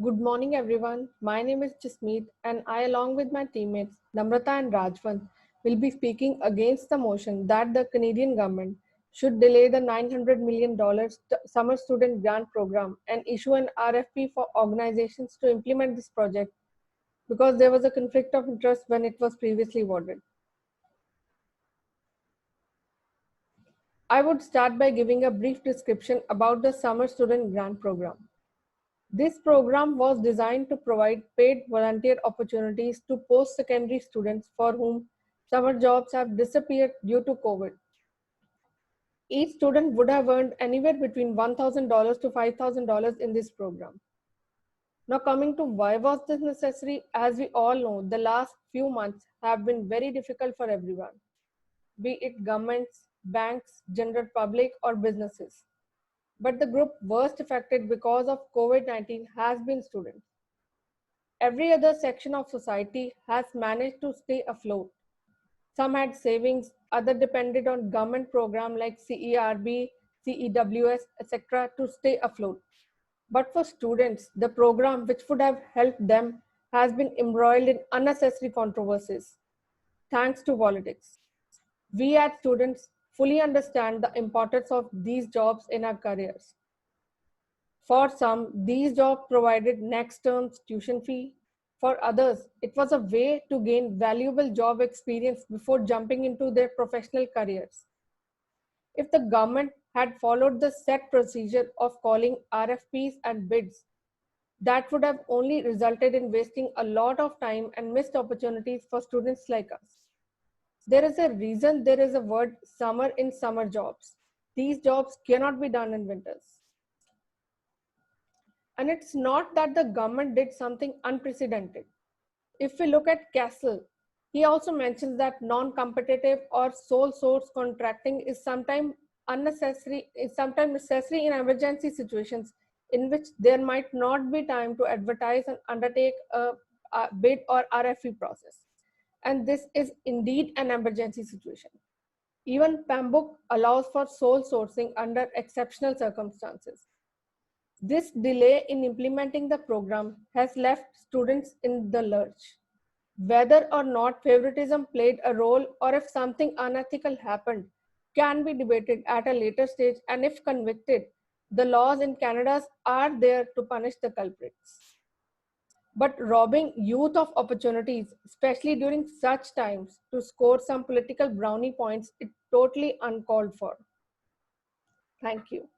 Good morning, everyone. My name is Jasmeet, and I, along with my teammates Namrata and Rajvan, will be speaking against the motion that the Canadian government should delay the $900 million summer student grant program and issue an RFP for organizations to implement this project because there was a conflict of interest when it was previously awarded. I would start by giving a brief description about the summer student grant program. This program was designed to provide paid volunteer opportunities to post-secondary students for whom summer jobs have disappeared due to COVID. Each student would have earned anywhere between $1,000 to $5,000 in this program. Now coming to why was this necessary? As we all know, the last few months have been very difficult for everyone, be it governments, banks, general public or businesses. But the group worst affected because of COVID-19 has been students. Every other section of society has managed to stay afloat. Some had savings, others depended on government programs like CERB, CEWS, etc. to stay afloat. But for students, the program which would have helped them has been embroiled in unnecessary controversies, thanks to politics. We as students fully understand the importance of these jobs in our careers. For some, these jobs provided next term's tuition fee. For others, it was a way to gain valuable job experience before jumping into their professional careers. If the government had followed the set procedure of calling RFPs and bids, that would have only resulted in wasting a lot of time and missed opportunities for students like us. There is a reason there is a word summer in summer jobs. These jobs cannot be done in winters. And it's not that the government did something unprecedented. If we look at Castle, he also mentions that non-competitive or sole source contracting is sometimes necessary in emergency situations in which there might not be time to advertise and undertake a bid or RFP process. And this is indeed an emergency situation. Even PAMBOK allows for sole sourcing under exceptional circumstances. This delay in implementing the program has left students in the lurch. Whether or not favoritism played a role or if something unethical happened can be debated at a later stage, and if convicted, the laws in Canada are there to punish the culprits. But robbing youth of opportunities, especially during such times, to score some political brownie points, is totally uncalled for. Thank you.